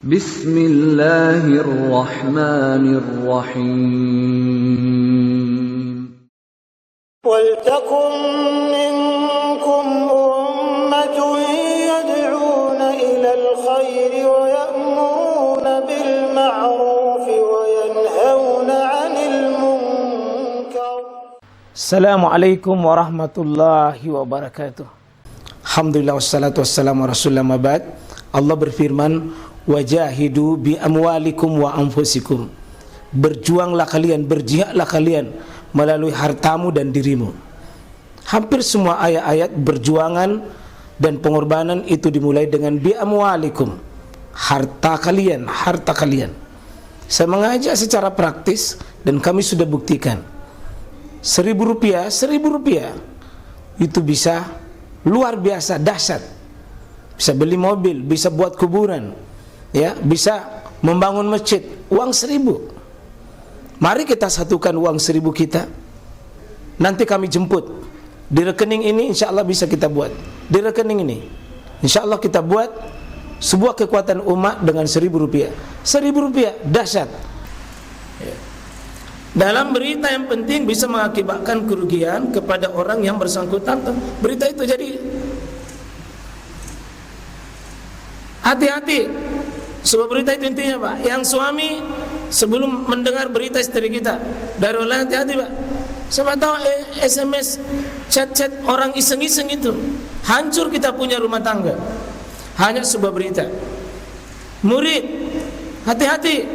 Bismillahirrahmanirrahim. وَلْتَكُنْ مِنْكُمْ أُمَّةٌ يَدْعُونَ إِلَى الْخَيْرِ وَيَأْمُرُونَ بِالْمَعْرُوفِ وَيَنْهَوْنَ عَنِ الْمُنْكَرِ. Assalamualaikum warahmatullahi wabarakatuh. Alhamdulillah wassalatu wassalamu rasulullah mabad. Allah berfirman, wajahidu bi amwalikum wa anfusikum. Berjuanglah kalian, berjihadlah kalian melalui hartamu dan dirimu. Hampir semua ayat-ayat berjuangan dan pengorbanan itu dimulai dengan bi amwalikum, harta kalian, harta kalian. Saya mengajak secara praktis dan kami sudah buktikan. Rp1.000 itu bisa luar biasa dahsyat. Bisa beli mobil, bisa buat kuburan, ya, bisa membangun masjid. Uang 1.000. Mari kita satukan uang 1.000 kita. Nanti kami jemput. Di rekening ini insya Allah bisa kita buat. Di rekening ini insya Allah kita buat sebuah kekuatan umat dengan Rp1.000. Rp1.000 dahsyat. Dalam berita yang penting bisa mengakibatkan kerugian kepada orang yang bersangkutan. Berita itu jadi hati-hati. Sebuah berita itu intinya, Pak, yang suami sebelum mendengar berita istri kita dari online, hati-hati, Pak. Siapa tahu SMS, chat-chat orang iseng-iseng itu hancur kita punya rumah tangga. Hanya sebuah berita. Murid, hati-hati.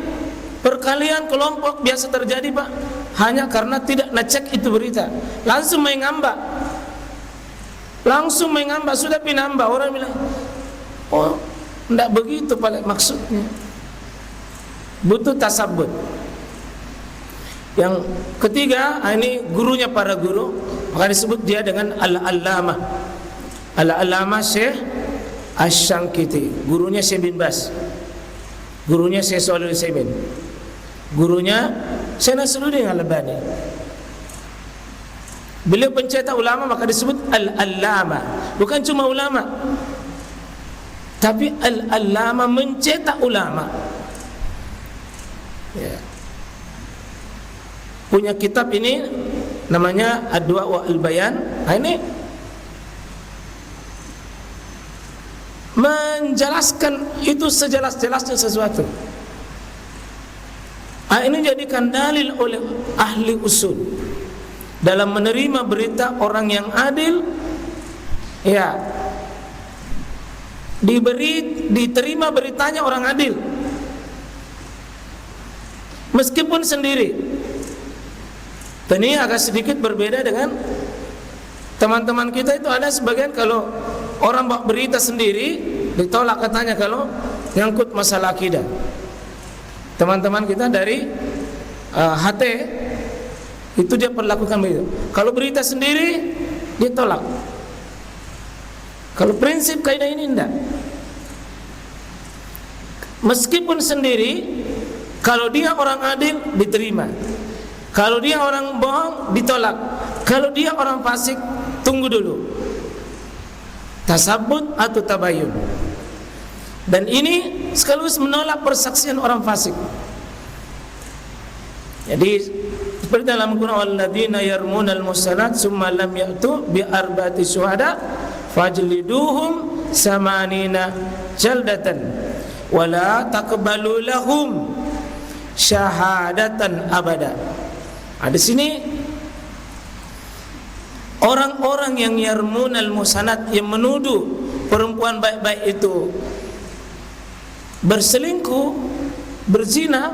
Perkalian kelompok biasa terjadi, Pak, hanya karena tidak ngecek itu berita. Langsung main ngambak. Sudah pinambah. Orang bilang, oh, tidak begitu pada maksudnya. Butuh tasabbut. Yang ketiga, ini gurunya para guru, maka disebut dia dengan Al-Allamah. Al-Allamah Syekh Asy-Syanqiti. Gurunya Syekh bin Bas. Gurunya Syekh Shalih Al-Utsaimin. Gurunya Syekh Nasruddin Al-Albani. Beliau pencetak ulama, maka disebut Al-Allamah. Bukan cuma ulama, tapi Al-Allamah mencetak ulama, ya. Punya kitab ini namanya Ad-Du'a wa Al-Bayan. Nah, ini menjelaskan itu sejelas-jelasnya sesuatu. Nah, ini jadikan dalil oleh ahli usul dalam menerima berita orang yang adil, ya, diterima beritanya orang adil meskipun sendiri. Ini agak sedikit berbeda dengan teman-teman kita. Itu ada sebagian kalau orang bawa berita sendiri ditolak katanya kalau nyangkut masalah akidah. Teman-teman kita dari HT itu dia perlakukan begitu. Kalau berita sendiri ditolak. Kalau prinsip kaidah ini enggak. Meskipun sendiri, kalau dia orang adil diterima. Kalau dia orang bohong ditolak. Kalau dia orang fasik, tunggu dulu. Tasabbut atau tabayyun. Dan ini sekaligus menolak persaksian orang fasik. Jadi seperti dalam Quran, walladzina yarmunal muhsanat tsumma lam ya'tu bi arba'ati syuhada fajliduhum samanina jaldatan wala taqbalu lahum syahadatan abada. Di sini orang-orang yang yarmunal muhsanat, yang menuduh perempuan baik-baik itu berselingkuh, berzina.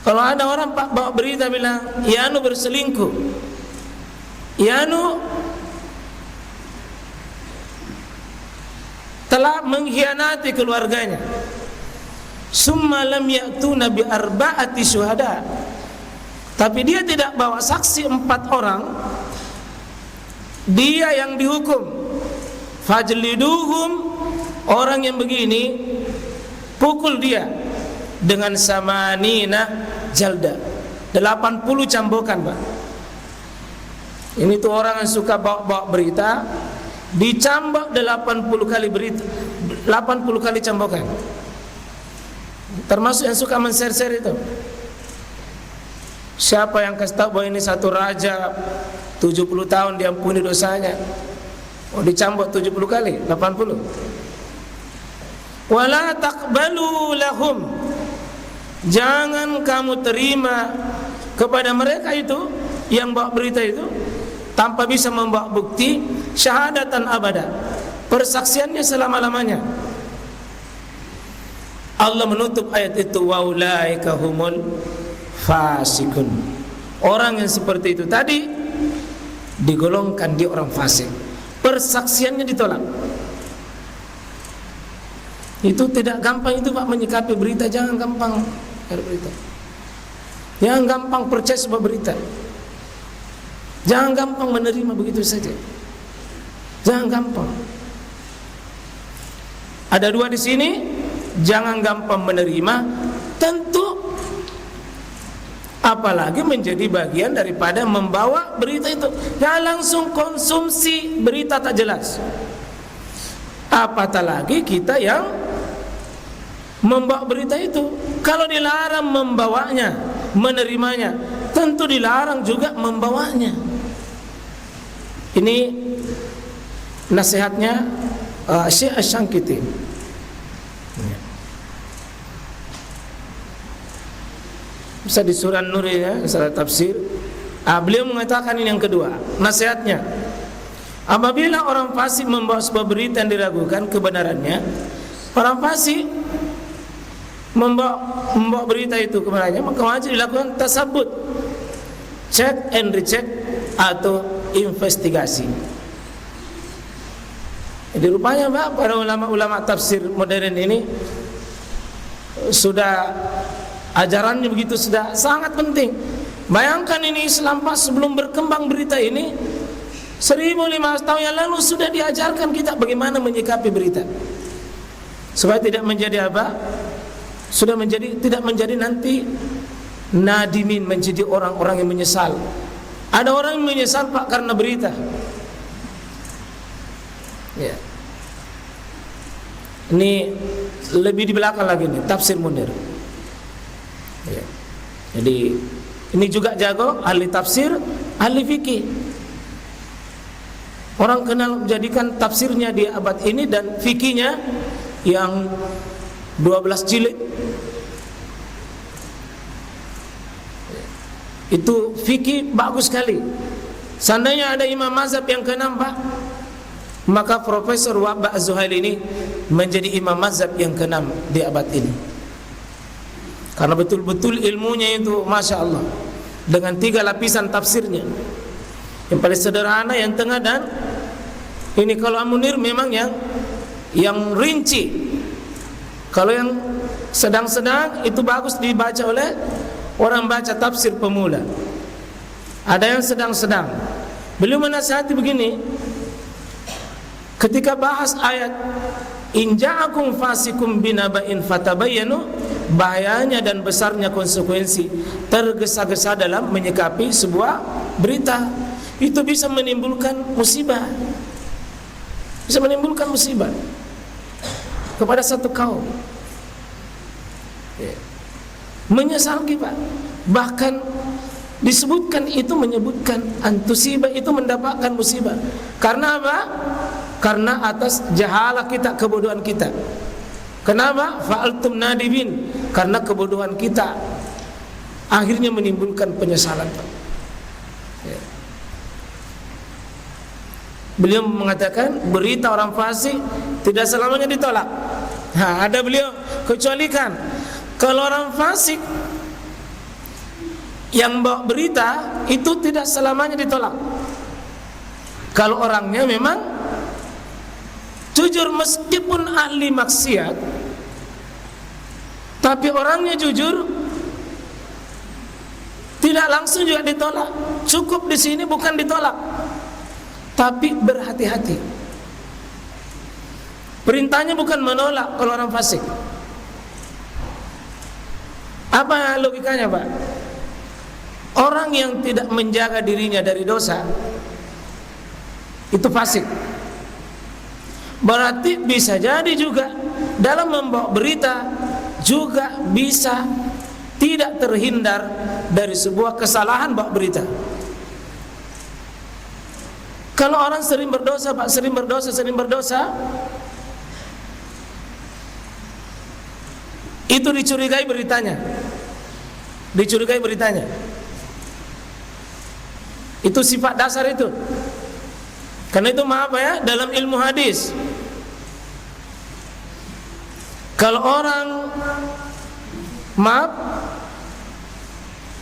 Kalau ada orang Pak bawa berita bilang Yanu berselingkuh, Yanu telah mengkhianati keluarganya, summa lam ya'tuna bi arba'ati syuhada, tapi dia tidak bawa saksi 4 orang, dia yang dihukum. Fajliduhum, orang yang begini pukul dia dengan samanina jalda, 80 cambukan, Pak. Ini tuh orang yang suka bawa berita, dicambak 80 kali berita, 80 kali cambukan. Termasuk yang suka men-share-share itu. Siapa yang kasih tahu bahwa ini satu raja 70 tahun diampuni dosanya? Oh, dicambuk 70 kali, 80. Wala taqbalu lahum, jangan kamu terima kepada mereka itu yang bawa berita itu tanpa bisa membawa bukti syahadatan abada, persaksiannya selama-lamanya. Allah menutup ayat itu, wa ulaika humul fasikun. Orang yang seperti itu tadi digolongkan dia orang fasik, persaksiannya ditolak. Itu tidak gampang itu Pak menyikapi berita. Jangan gampang berita, jangan gampang percaya sebuah berita, jangan gampang menerima begitu saja, jangan gampang. Ada dua di sini, jangan gampang menerima, tentu apalagi menjadi bagian daripada membawa berita itu. Jangan langsung konsumsi berita tak jelas. Apatah lagi kita yang membawa berita itu. Kalau dilarang membawanya, menerimanya, tentu dilarang juga membawanya. Ini nasihatnya Syekh Asy-Syankiti. Bisa di surah Nur ya, salah tafsir. Beliau mengatakan ini yang kedua, nasihatnya. Apabila orang fasik membawa sebuah berita yang diragukan kebenarannya, orang fasik membawa berita itu kebenarannya, maka wajib dilakukan tasabbut, check and recheck atau investigasi. Jadi rupanya Pak, para ulama-ulama tafsir modern ini sudah ajarannya begitu, sudah sangat penting. Bayangkan ini Islam Pak, sebelum berkembang berita ini 1500 tahun yang lalu sudah diajarkan kita bagaimana menyikapi berita, supaya tidak menjadi apa? Sudah menjadi, tidak menjadi nanti nadimin, menjadi orang-orang yang menyesal. Ada orang yang menyesal Pak karena berita. Ya. Ini lebih di belakang lagi nih, tafsir Munir. Ya. Jadi ini juga jago, ahli tafsir, ahli fikih. Orang kenal menjadikan tafsirnya di abad ini dan fikihnya yang 12 jilid. Itu fikih bagus sekali. Seandainya ada imam mazhab yang ke-6 Pak, maka Profesor Wahbah Az-Zuhaili ini menjadi imam mazhab yang ke-6 di abad ini. Karena betul-betul ilmunya itu Masya Allah, dengan 3 lapisan tafsirnya. Yang paling sederhana, yang tengah, dan ini kalau Munir memang yang rinci. Kalau yang sedang-sedang itu bagus dibaca oleh orang baca tafsir pemula. Ada yang sedang-sedang. Beliau menasihati begini, ketika bahas ayat in ja'akum fasikum binaba'in fatabayyanu, bahayanya dan besarnya konsekuensi tergesa-gesa dalam menyikapi sebuah berita. Itu bisa menimbulkan musibah, bisa menimbulkan musibah kepada satu kaum. Menyesal kita. Bahkan disebutkan itu, menyebutkan antusibah itu mendapatkan musibah. Karena apa? Karena atas jahalah kita, kebodohan kita. Kenapa? Fa'altum nadibin, karena kebodohan kita akhirnya menimbulkan penyesalan. Ya. Beliau mengatakan berita orang fasik tidak selamanya ditolak. Nah, ada beliau kecualikan, kalau orang fasik yang bawa berita itu tidak selamanya ditolak. Kalau orangnya memang jujur, meskipun ahli maksiat, tapi orangnya jujur, tidak langsung juga ditolak. Cukup di sini bukan ditolak, tapi berhati-hati. Perintahnya bukan menolak kalau orang fasik. Apa logikanya Pak? Orang yang tidak menjaga dirinya dari dosa itu fasik. Berarti bisa jadi juga dalam membawa berita juga bisa tidak terhindar dari sebuah kesalahan bak berita. Kalau orang sering berdosa, Pak, sering berdosa, itu dicurigai beritanya. Itu sifat dasar itu. Karena itu maaf ya, dalam ilmu hadis, kalau orang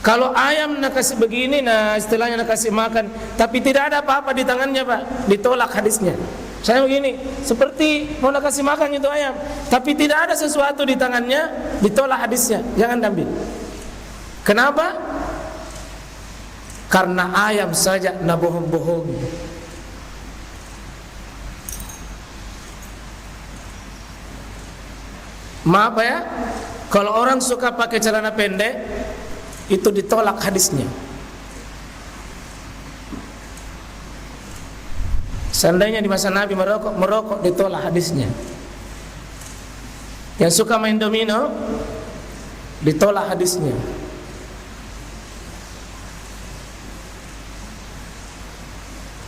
kalau ayam nak kasih begini, nah istilahnya nak kasih makan, tapi tidak ada apa-apa di tangannya, Pak, ditolak hadisnya. Saya begini, seperti mau nak kasih makan itu ayam, tapi tidak ada sesuatu di tangannya, ditolak hadisnya, jangan ambil. Kenapa? Karena ayam saja nak bohong-bohong. Maaf ya, kalau orang suka pakai celana pendek, itu ditolak hadisnya. Seandainya di masa Nabi merokok ditolak hadisnya. Yang suka main domino, ditolak hadisnya.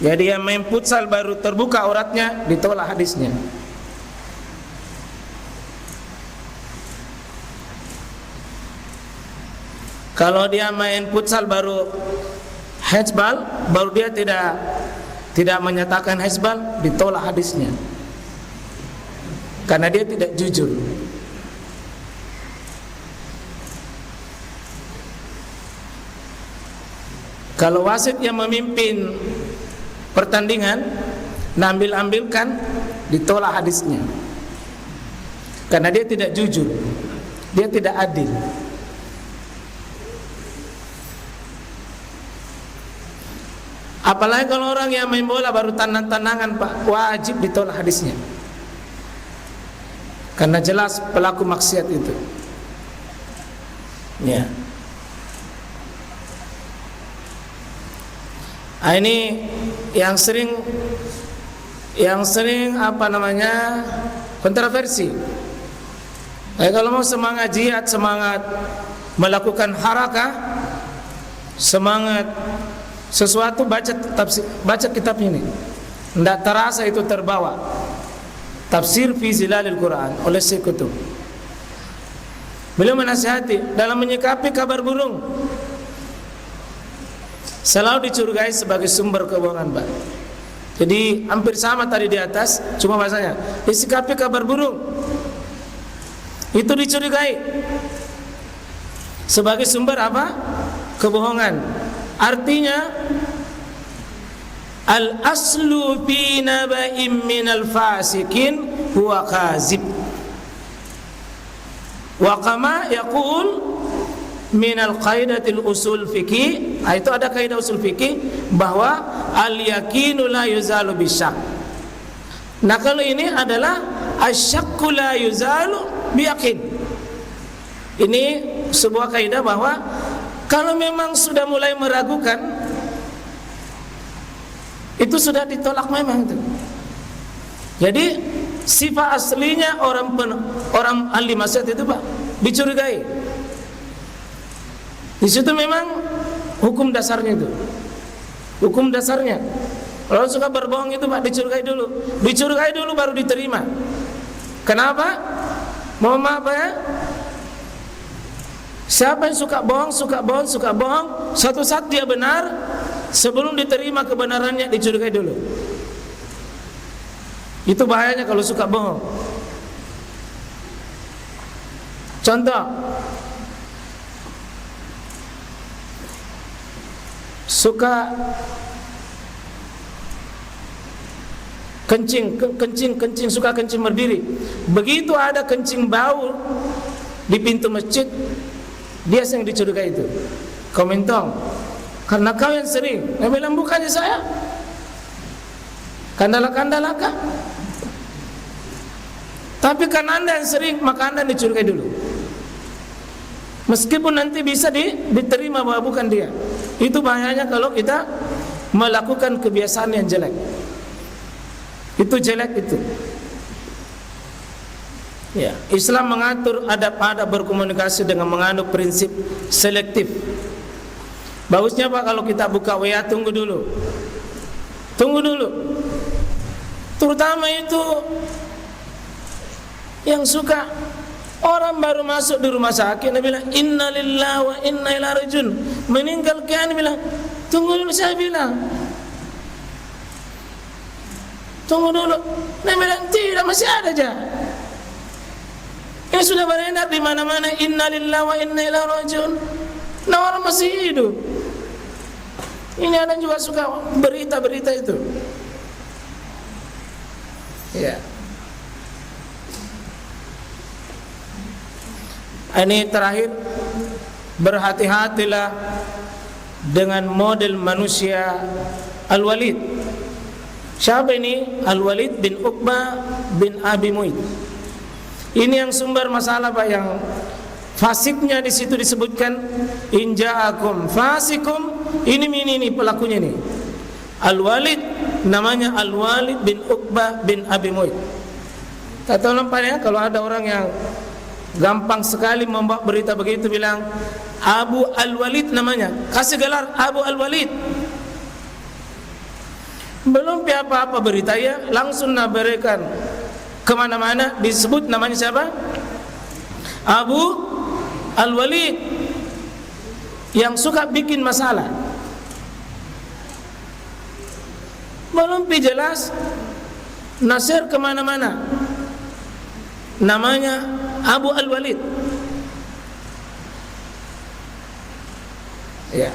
Jadi yang main futsal baru terbuka auratnya, ditolak hadisnya. Kalau dia main futsal baru hezbal, baru dia tidak menyatakan hezbal, ditolak hadisnya. Karena dia tidak jujur. Kalau wasit yang memimpin pertandingan, ambilkan, ditolak hadisnya. Karena dia tidak jujur, dia tidak adil. Apalagi kalau orang yang main bola baru tandang-tandangan, Pak, wajib ditolak hadisnya. Karena jelas pelaku maksiat itu. Ya. Ini yang sering kontroversi. Kalau mau semangat jihad, semangat melakukan harakah, semangat sesuatu, baca kitab ini. Tidak terasa itu terbawa. Tafsir fi Zilalil Quran oleh Syekh Qutb. Beliau menasihati dalam menyikapi kabar burung, selalu dicurigai sebagai sumber kebohongan, Pak. Jadi hampir sama tadi di atas, cuma bahasanya disikapi kabar burung itu dicurigai sebagai sumber apa? Kebohongan. Artinya al-aslu fi naba'in minal fasikin huwa kazib. Wa kama yaqul minal qaidatil usul fikih, itu ada kaidah usul fikih bahwa al-yakinu la yuzalu bisyak. Nah, kalau ini adalah asyakku la yuzalu biyakin. Ini sebuah kaidah bahwa kalau memang sudah mulai meragukan, itu sudah ditolak memang itu. Jadi sifat aslinya orang ahli maksiat itu, Pak, dicurigai. Di situ memang hukum dasarnya itu. Hukum dasarnya. Kalau suka berbohong itu, Pak, dicurigai dulu. Dicurigai dulu baru diterima. Kenapa? Mohon maaf ya. Siapa yang suka bohong, suatu saat dia benar, sebelum diterima kebenarannya dicurigai dulu. Itu bahayanya kalau suka bohong. Contoh, suka kencing, suka kencing berdiri. Begitu ada kencing bau di pintu masjid, dia yang dicurigai itu. Kau mentong, karena kau yang sering. Dia bilang bukannya saya. Kandala-kandalaka. Tapi karena anda yang sering, maka anda dicurigai dulu. Meskipun nanti bisa diterima bahwa bukan dia. Itu bahayanya kalau kita melakukan kebiasaan yang jelek. Itu jelek itu. Ya, Islam mengatur adab-adab berkomunikasi dengan menganut prinsip selektif. Bagusnya Pak kalau kita buka WA tunggu dulu. Terutama itu yang suka orang baru masuk di rumah sakit, dia bilang inna lillahi wa inna ilaihi rajiun. Meninggal kian bilang tunggu dulu, saya bilang tunggu dulu. Dia bilang tidak, masih ada aja. Ini sudah beredar di mana-mana inna lillahi wa inna ilaihi rajiun. Nah, orang masih hidup. Ini ada juga suka berita-berita itu. Ya. Ini terakhir, berhati-hatilah dengan model manusia Al-Walid. Siapa ini? Al-Walid bin Uqbah bin Abi Mu'ayth. Ini yang sumber masalah Pak, yang fasiknya di situ disebutkan in ja'akum fasikum. Ini pelakunya nih. Al-Walid namanya Al-Walid bin Uqbah bin Abi Mu'ayth. Kata nampaknya kalau ada orang yang gampang sekali membawa berita begitu, bilang Abu Al-Walid namanya, kasih gelar Abu Al-Walid. Belum apa-apa berita ya, langsung nabarikan kemana-mana, disebut namanya siapa? Abu Al-Walid, yang suka bikin masalah. Belum jelas, nasir kemana-mana, namanya Abu Al-Walid. Ya,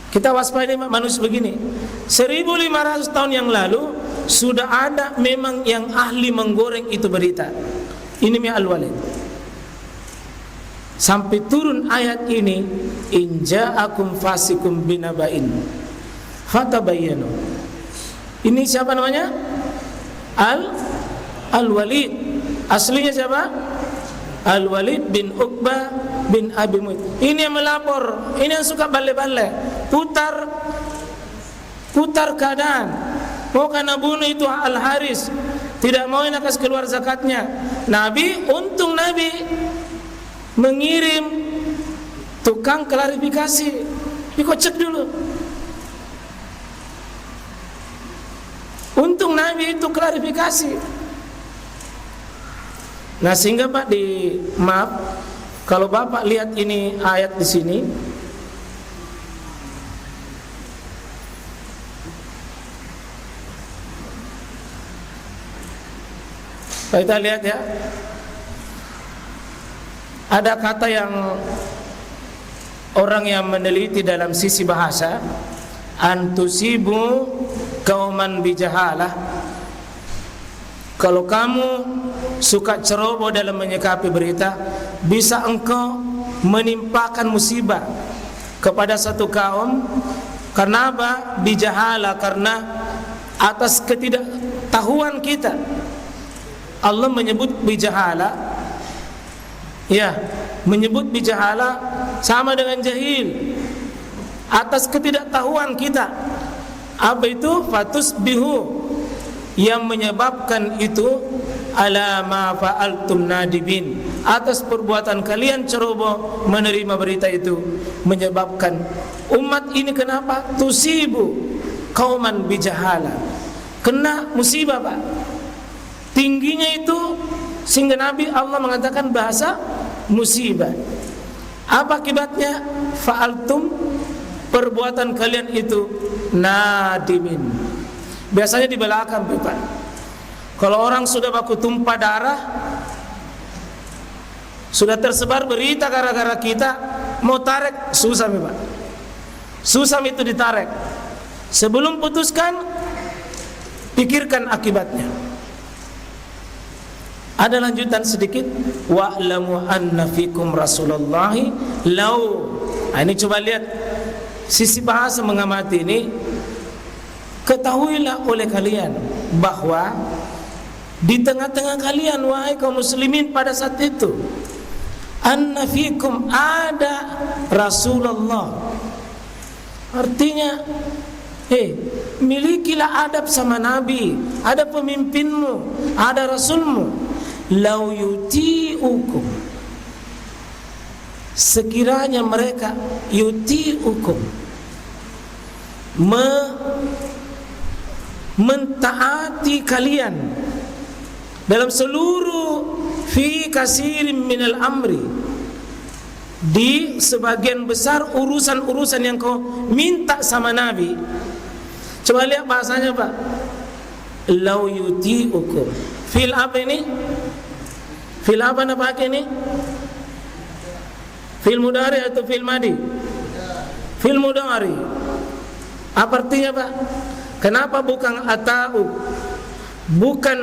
kita waspadai manusia begini. 1500 tahun yang lalu sudah ada memang yang ahli menggoreng itu berita. Ini Al-Walid. Sampai turun ayat ini, in ja'akum fasikum binaba'in fatabayyanu. Ini siapa namanya? Al-Walid. Aslinya siapa? Al-Walid bin Uqbah bin Abi Mu'ayth. Ini yang melapor, ini yang suka balik-balik, putar keadaan. Mau karena bunuh itu Al-Haris, tidak mau nak kasih keluar zakatnya. Untung Nabi mengirim tukang klarifikasi, dikocek dulu. Untung Nabi itu klarifikasi. Nah, sehingga Pak maaf kalau Bapak lihat ini ayat di sini, kita lihat ya, ada kata yang orang yang meneliti dalam sisi bahasa, antusibu kauman bijahalah. Kalau kamu suka ceroboh dalam menyikapi berita, bisa engkau menimpakan musibah kepada satu kaum. Karena apa? Bijahala, karena atas ketidaktahuan kita. Allah menyebut bijahala, ya, menyebut bijahala sama dengan jahil, atas ketidaktahuan kita. Apa itu? Fatusbihu, yang menyebabkan itu ala ma fa'altum nadibin, atas perbuatan kalian ceroboh menerima berita itu, menyebabkan umat ini kenapa? Tusibu kauman bijahala, kena musibah Pak, tingginya itu, sehingga Nabi Allah mengatakan bahasa musibah. Apa akibatnya? Fa'altum, perbuatan kalian itu nadimin. Biasanya di belakang Pak, kalau orang sudah baku tumpah darah, sudah tersebar berita gara-gara kita, mau tarik susah Pak, susah itu ditarik. Sebelum putuskan, pikirkan akibatnya. Ada lanjutan sedikit, wa'lamu anna fikum rasulullahi lau. Nah, ini coba lihat sisi bahasa mengamati ini. Ketahuilah oleh kalian bahwa di tengah-tengah kalian, wahai kaum muslimin, pada saat itu, anna fikum, ada Rasulullah. Artinya, milikilah adab sama Nabi, ada pemimpinmu, ada Rasulmu. lau yuti'ukum, sekiranya mereka yuti'ukum, mentaati kalian dalam seluruh fi kasirin minal amri, di sebagian besar urusan-urusan yang kau minta sama Nabi. Coba lihat bahasanya Pak, lau yuti'ukum, fil apa ini? Fil apa nak pakai ini? Fil mudhari atau fil madi? Fil mudhari. Apa artinya Pak? Kenapa bukan ata'u? Bukan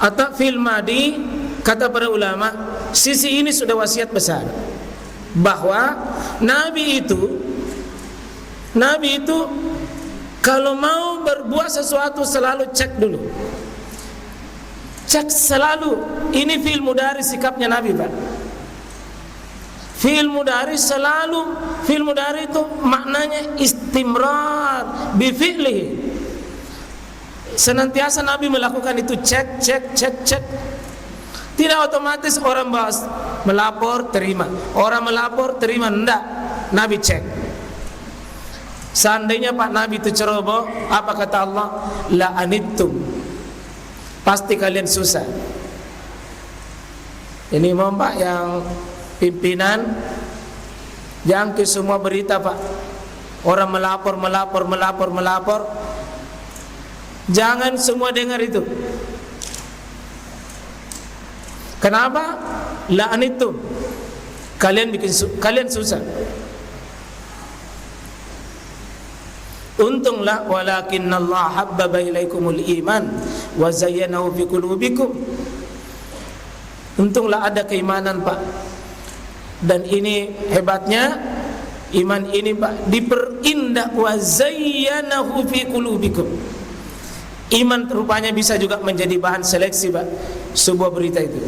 ata fil madi? Kata para ulama, sisi ini sudah wasiat besar bahwa Nabi itu kalau mau berbuat sesuatu selalu cek dulu. Cek selalu. Ini fi'il mudhari sikapnya Nabi Pak. Fi'il mudhari selalu, fi'il mudhari itu maknanya istimrar bi fi'lihi. Senantiasa Nabi melakukan itu, cek. Tidak otomatis orang bahas melapor terima, orang melapor terima, enggak. Nabi cek. Seandainya Pak Nabi itu ceroboh, apa kata Allah? La anittum, pasti kalian susah. Ini mau Pak yang pimpinan, jangan ke semua berita Pak. Orang melapor, jangan semua dengar itu. Kenapa? La'an itu kalian susah. Untunglah walakinnallaha habbaba ilaikumul iman wa zayyanahu fi qulubikum. Untunglah ada keimanan Pak. Dan ini hebatnya iman ini Pak, diperindah, wa zayyanahu fi qulubikum. Iman rupanya bisa juga menjadi bahan seleksi Pak, sebuah berita itu.